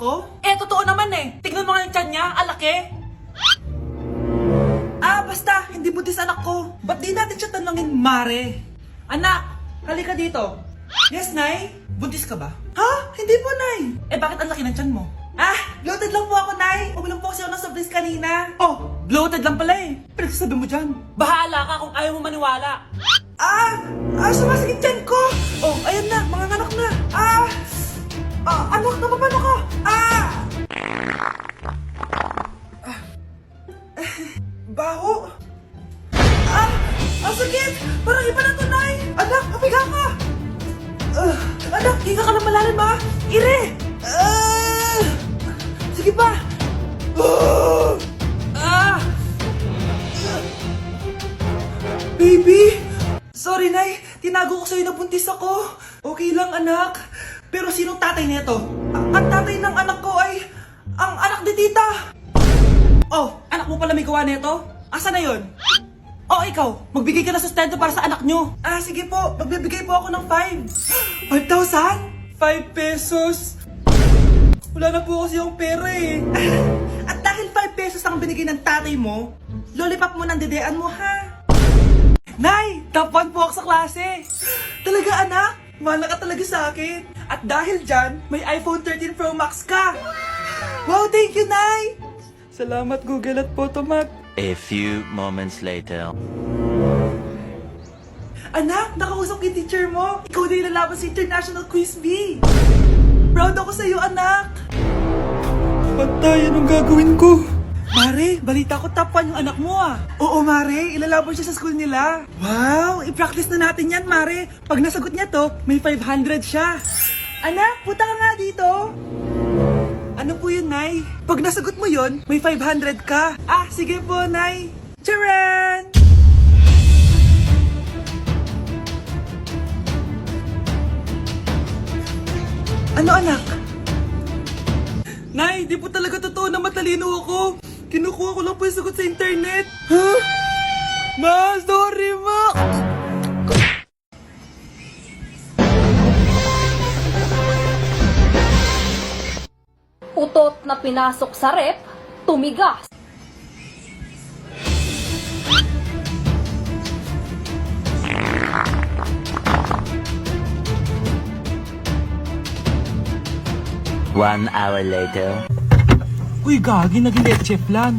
ko? Eh, totoo naman eh. Tignan mo nga yung tiyan niya, alaki. Ah, basta, hindi buntis anak ko. Ba't di natin siya tanongin, Mare? Anak, halika dito. Yes, Nay? Buntis ka ba? Ha? Hindi po, Nay. Eh, bakit ang laki ng tiyan mo? Ah, bloated lang po ako, Nay. Uminom po kasi ako ng soft drinks kanina. Oh, bloated lang pala eh. Pinagsasabi mo dyan. Bahala ka kung ayaw mo maniwala. Sumasakit tiyan ko. Oh, ayan na, mga anak na. Anak, napapano ko? Baho. Ang sakit. Parang iba na to, Nay. Anak, papiga ka. Anak, hinga ka na malalim, ha? Ire. Sige pa. Baby. Sorry, Nay. Tinago ko sa'yo na buntis ako. Okay lang, anak. Pero sinong tatay nito? Ang tatay ng anak ko ay ang anak ni tita. Oh, anak mo pala may gawa nito? Asa na yun? Oh, ikaw, magbigay ka na sustento para sa anak nyo. Sige po, magbibigay po ako ng 5. 5,000? 5 pesos? Wala na po kasi yung pera eh. At dahil 5 pesos ang binigay ng tatay mo, lollipop mo ng dedean mo, ha? Nay, top 1 po ako sa klase. Talaga, anak? Mahal ka talaga sa akin. At dahil dyan, may iPhone 13 Pro Max ka. Wow, thank you, Nay! Salamat, Google at Photomac. A few moments later. Anak, nakausap yung teacher mo. Ikaw na yung lalaban sa International Quiz Bee. Proud ako sa'yo, anak. Patay, anong gagawin ko? Mare, balita ko top 1 yung anak mo ah. Oo, Mare, ilalaban siya sa school nila. Wow, i-practice na natin yan, Mare. Pag nasagot niya to, may 500 siya. Anak, punta ka nga dito. Ano po yun, Nay? Pag nasagot mo yun, may 500 ka. Sige po, Nay. Charan! Ano, anak? Nay, di po talaga totoo na matalino ako. Kinukuha ko lang po yung sagot sa internet. Huh? Ma, sorry, Ma! Utot na pinasok sa rep, tumigas. One hour later. Uy, gagi, naging leche flan.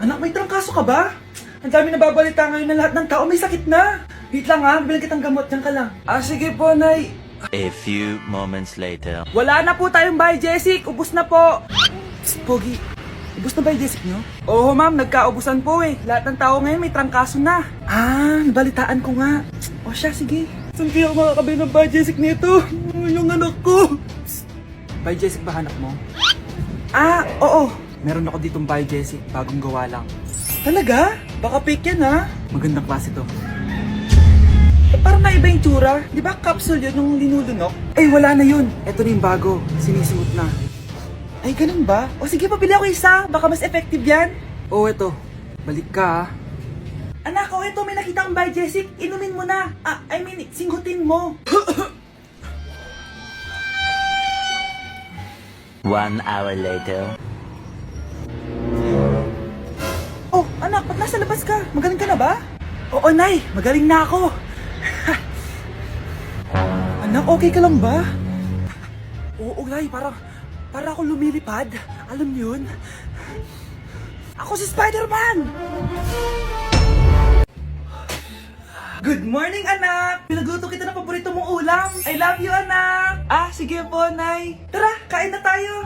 Anak, may trangkaso ka ba? Ang dami nababalita ngayon na lahat ng tao may sakit na. Wait lang ha, bilang kitang gamot, dyan ka lang. Sige po, Nay. A few moments later. Wala na po tayong bahay, Jessic. Ubus na po. Psst, Pogi. Ubus na ba yung Jessic nyo? Oo, ma'am. Nagkaubusan po eh. Lahat ng tao ngayon may trangkaso na. Nabalitaan ko nga. O siya, sige. Saan kaya ako makakabili ng bahay, Jessic nito? Yung anak ko. Psst. Bahay, Jessic ba hanap mo? Oo. Meron ako ditong bahay, Jessic. Bagong gawa lang. Talaga? Baka fake yan ha? Magandang klase to. Parang naiba yung tsura. Di ba capsule yun nung linulunok? Wala na yun. Ito na yung bago. Sinisuot na. Ay, ganun ba? O sige, pabili ako isa. Baka mas effective yan. Eto. Balik ka, ha? Anak, ito. May nakita kang bahay, Jessic. Inumin mo na. Singhutin mo. 1 hour later. Anak, ba't nasa labas ka? Magaling ka na ba? Oo, Nay. Magaling na ako. Anak, okay ka lang ba? Oo, Nay. Para ako lumilipad. Alam niyo yun? Ako si Spider-Man! Good morning, anak! Pinagluto kita ng paborito mong ulam. I love you, anak! Sige po, Nay. Tara, kain na tayo.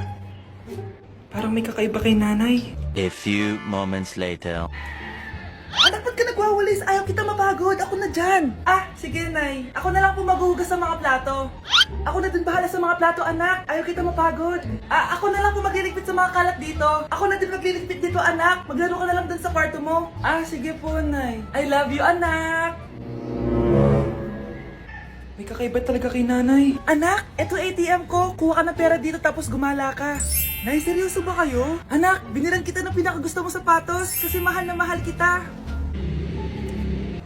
Parang may kakaiba kay nanay. A few moments later. Anak, ba't ka nagwawalis? Ayaw kita mapagod. Ako na dyan. Sige, Nay. Ako na lang po maghuhugas sa mga plato. Ako na din bahala sa mga plato, anak. Ayaw kita mapagod. Ako na lang po magliligpit sa mga kalat dito. Ako na din magliligpit dito, anak. Maglaro ka na lang dun sa kwarto mo. Sige po, Nay. I love you, anak. May kakaiba talaga kay nanay. Anak, eto ATM ko. Kuha ka ng pera dito tapos gumala ka. Nay, seryoso ba kayo? Anak, binilan kita ng pinakagusto mo sapatos kasi mahal na mahal kita.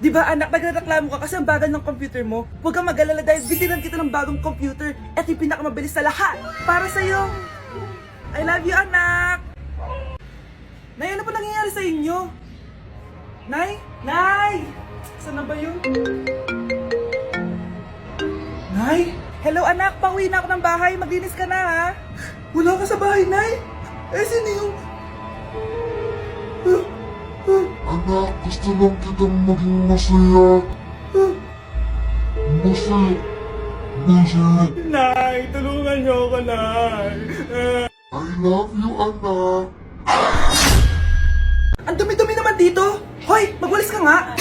Di ba anak, nagreklamo ka kasi ang bagal ng computer mo? Huwag kang mag-alala dahil bitiran kita ng bagong computer. At yung pinakamabilis sa lahat. Para sa'yo. I love you, anak. Nay, ano pa nangyayari sa inyo? Nay? Nay! Saan na ba yun? Nay? Hello, anak. Pauwi na ako ng bahay. Maglinis ka na, ha? Wala ka sa bahay, Nay? Eh, sino yung... Anak, gusto lang kitang maging masaya. Masaya. Masaya. Nay, tulungan niyo ako, Nay. I love you, anak. Ang dumi-dumi naman dito. Hoy, magwalis ka nga.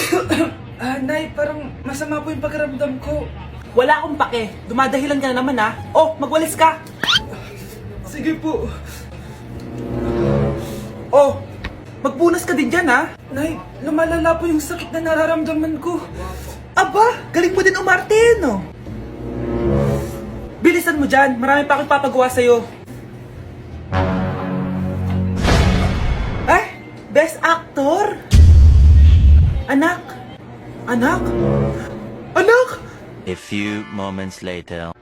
Nay, parang masama po yung pakiramdam ko. Wala akong pake. Dumadahilan ka na naman, ha? Oh, magwalis ka. Sige po. Oh, magpunas ka din dyan, ha? Nay, lumalala po yung sakit na nararamdaman ko. Aba, galing mo din umarte, no? Bilisan mo dyan. Marami pa akong papagawa sa'yo. Eh, best actor? Anak? Anak? Anak? A few moments later.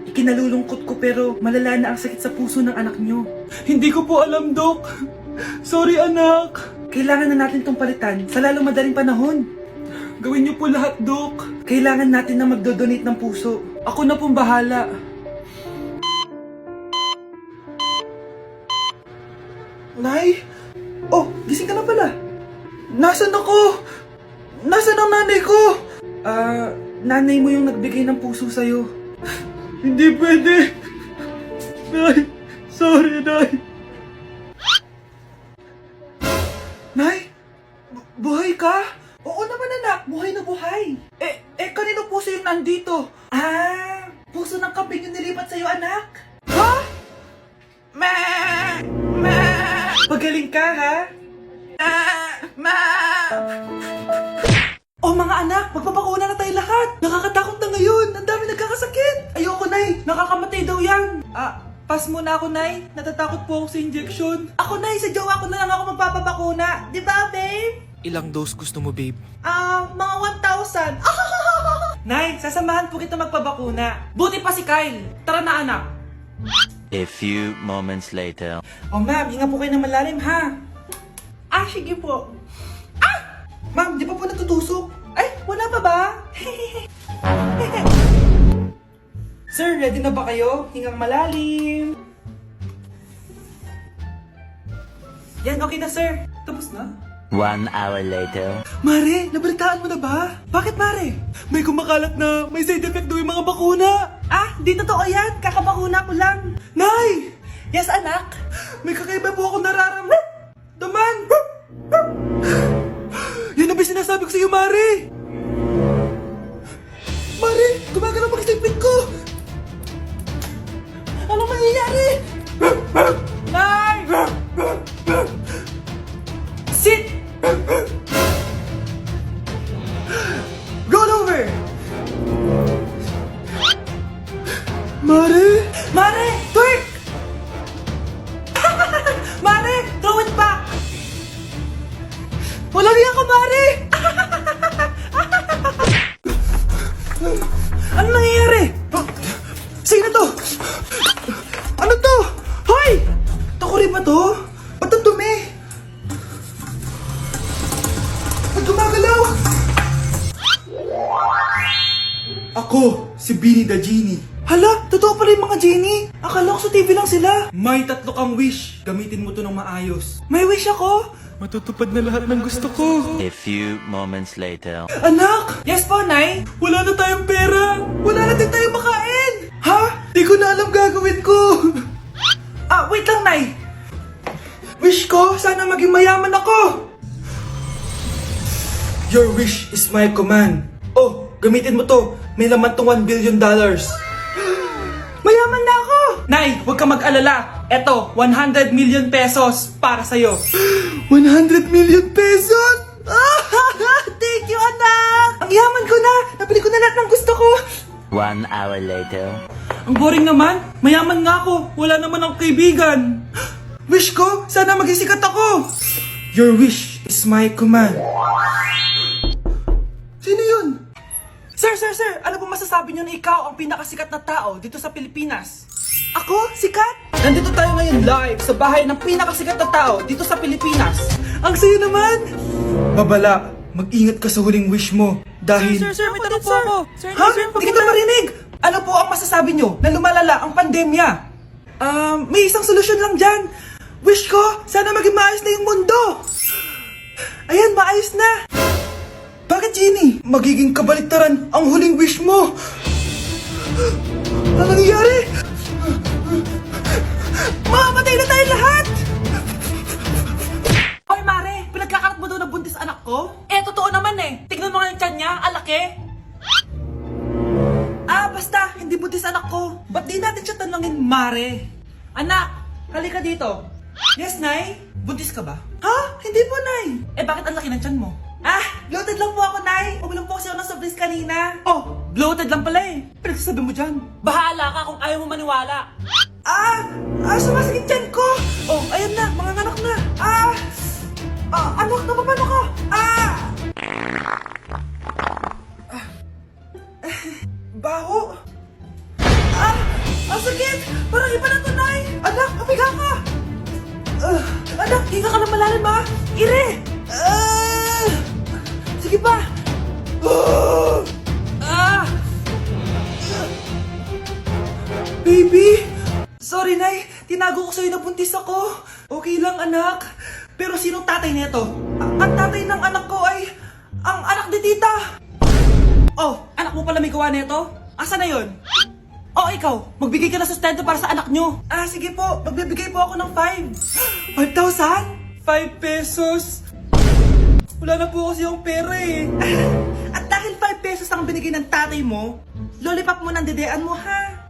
Ikinalulungkot ko pero malala na ang sakit sa puso ng anak nyo. Hindi ko po alam, Dok. Sorry, anak. Kailangan na natin tong palitan sa lalong madaling panahon. Gawin niyo po lahat, Dok. Kailangan natin na magdodonate ng puso. Ako na pong bahala. Nay? Oh, gising ka na pala. Nasaan ako? Nasaan ang nanay ko? Nanay mo yung nagbigay ng puso sa'yo. Hindi pwede. Nay, sorry, Nay. Nay? Buhay ka? Oo naman, anak. Buhay na buhay. Kanino puso yung nandito? Puso ng kambing yung nilipat sa'yo, anak. Ha? Pagaling ka, ha? Oh, mga anak, magpapakuna na tayo lahat. Nakakatakot na ngayon. Ang dami nagkakasakit. Ayoko, Nay. Nakakamatay daw yan. Pass muna ako, Nay. Natatakot po ako sa injection. Ako, Nay. Sa jowa ko na lang ako magpapabakuna. Di ba, babe? Ilang dose gusto mo, babe? Mga 1,000. Nay, sasamahan po kita magpabakuna. Buti pa si Kyle. Tara na, anak. A few moments later. Oh, ma'am, hinga po kayo ng malalim, ha? Sige po. Ma'am, di pa po natutusok? Ay, wala pa ba? Sir, ready na ba kayo? Hingang malalim. Yan, okay na, sir. Tapos na? 1 hour later. Mare, nabalitaan mo na ba? Bakit, Mare? May kumakalat na may side effect daw yung mga bakuna. Di totoo yan. Kakabakuna ko lang. Nay! Yes, anak? May kakaiba po ako nararamdaman. Yan ang ba sinasabi ko sa'yo, Mare? Mare, gumagalaw mag-isipin ko. Anong mangyayari? Nay! Sit! Roll over! Mare! Mare! Twerk! Mare! Throw it back! Walang iya ka, Mare! Ano nangyayari? Sino to? Ano to? Hoy! Takuri ba to? Ba't ang dumi? Ba't gumagalaw? Ako, si Beanie the Genie. Hala, totoo pala yung mga genie. Akala ko sa TV lang sila. May 3 kang wish. Gamitin mo to ng maayos. May wish ako? Matutupad na lahat ng gusto ko. A few moments later. Anak! Yes po, Nay? Wala na tayong pera. Wala na din tayong makain. Ha? Di ko na alam gagawin ko. Wait lang, Nay. Wish ko, sana maging mayaman ako. Your wish is my command. Oh, gamitin mo to. May laman tong $1 billion. Mayaman na ako! Nay, huwag ka mag-alala. Eto, 100 million pesos para sa'yo. 100 million pesos? Thank you, anak! Ang yaman ko na! Nabili ko na lahat ng gusto ko! 1 hour later. Ang boring naman. Mayaman nga ako. Wala naman akong kaibigan. Wish ko, sana maging sikat ako. Your wish is my command. Sino yun? Sir! Ano po masasabi niyo na ikaw ang pinakasikat na tao dito sa Pilipinas? Ako? Sikat? Nandito tayo ngayon live sa bahay ng pinakasikat na tao dito sa Pilipinas. Ang sayo naman! Babala, mag-ingat ka sa huling wish mo. Dahil... Sir, may tanong po ako. Ha? Hindi kita marinig! Ano po ang masasabi niyo na lumalala ang pandemya? May isang solusyon lang dyan. Wish ko, sana maging maayos na yung mundo. Ayan, maayos na. Bakit, Genie? Magiging kabaliktaran ang huling wish mo. Ano nangyayari? Mamamatay na tayo lahat! Hoy, Mare! Pinagkakarat mo daw na buntis anak ko? Totoo naman eh. Tignan mo nga yung tiyan niya, alaki. Basta, hindi buntis anak ko. Ba't di natin siya tanongin, Mare? Anak, halika dito. Yes, Nay? Buntis ka ba? Ha? Hindi po, Nay. Bakit ang laki ng tiyan mo? Bloated lang po ako, Nay. Uminom po kasi ako ng soft drinks kanina. Oh, bloated lang pala eh. Pinagsasabi mo dyan. Bahala ka kung ayaw mo maniwala. Sumasakit tiyan ko. Oh, ayan na, mga anak na. Anak, napapano ka? Baho. Ang sakit. Parang iba na to, Nay. Anak, papiga ka. Anak, higa ka lang malalim, ha? Ire. Sige pa. Baby! Sorry, Nay. Tinago ko sa'yo na buntis ako. Okay lang, anak. Pero sinong tatay nito? Ang tatay ng anak ko ay ang anak ni tita. Oh, anak mo pala may gawa nito? Asa na yun? Oh, ikaw, magbigay ka na sustento para sa anak nyo. Sige po, magbibigay po ako ng 5. 5,000? 5 pesos? Wala na po kasi yung pera eh. At dahil 5 pesos ang binigay ng tatay mo, lollipop mo ng dedean mo, ha?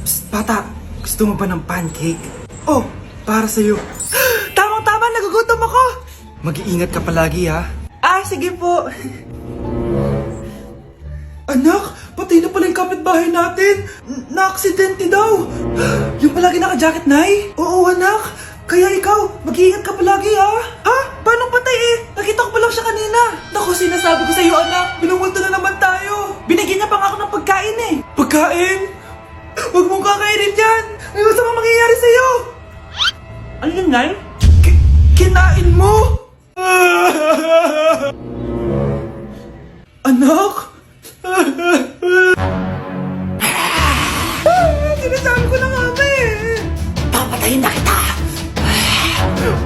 Psst, bata, gusto mo ba ng pancake? Oh, para sa'yo. Tamang-tama, nagugutom ako. Mag-iingat ka palagi, ha? Sige po. Anak, patay na pala yung kapitbahay natin. Na-aksidente daw. Yung palagi naka-jacket, Nay? Oo, anak. Kaya ikaw, mag-iingat ka palagi, ha? Ha? Paano patay eh? Nakita ko pa lang siya kanina. Naku, sinasabi ko sa'yo, anak. Binumulto na naman tayo. Binigyan niya pa nga ako ng pagkain eh. Pagkain? Huwag mong kakainin yan. May masamang mangyayari sa'yo. Ano yun, Nay? Kinain mo? Anak? Sinasabi ko na nga ba eh. Papatayin na kita.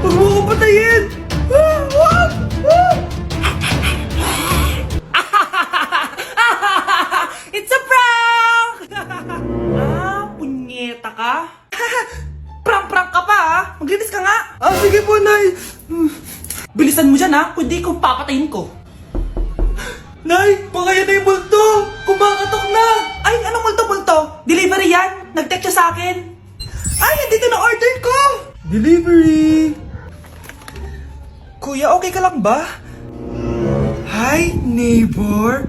Huwag mo ko patayin. Huwag! It's a prank! Punyeta ka? Prank ka pa ha? Maglinis ka nga. Sige po, Nay. Bilisan mo dyan ha, kundi kung papatayin ko. Nay, pakaya na yung multo! Kumakatok na! Ay, anong multo-multo? Delivery yan? Nag-text siya sa akin. Ay, nandito na order ko! Delivery! Kuya, okay ka lang ba? Hi, neighbor.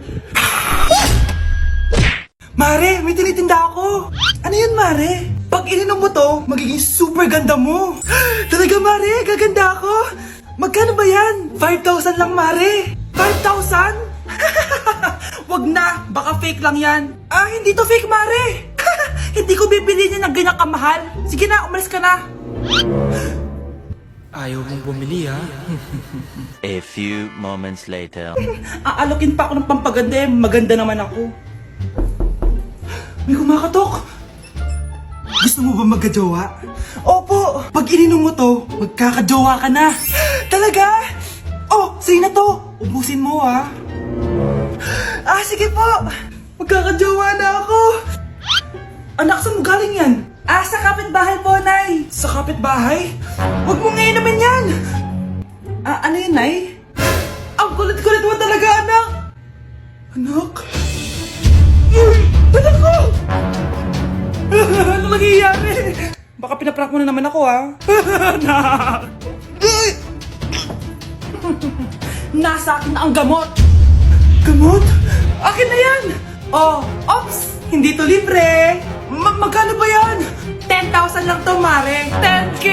Mare, may tinitinda ako. Ano yun, Mare? Pag ininom mo to, magiging super ganda mo. Talaga, Mare, gaganda ako. Magkano ba yan? 5,000 lang, Mare. 5,000? Wag na, baka fake lang yan. Hindi to fake, Mare. Hindi ko bibili niya ng ganyan kamahal. Sige na, umalis ka na. Ayaw mong bumili, ha? A few moments later. Aalokin pa ako ng pampaganda eh. Maganda naman ako. May kumakatok. Gusto mo ba magkajowa? Opo, pag ininom mo to, magkakajowa ka na. Talaga? Oh, sa'yo na to. Ubusin mo, ha? Sige po. Magkakajowa na ako. Anak, saan mo galing yan? Sa kapitbahay po, Nay. Sa kapitbahay? Huwag mo ngayon naman yan. Ano yun, Nay? Ang kulit-kulit mo talaga, anak. Anak? Uy! Anak ko! Ano nangyayari? Baka pinaprank mo na naman ako, ha? Anak! Nasa akin na ang gamot! Gamot? Akin na yan! Ops! Hindi to libre! Magkano ba yan? 10,000 lang to, Mare! 10K!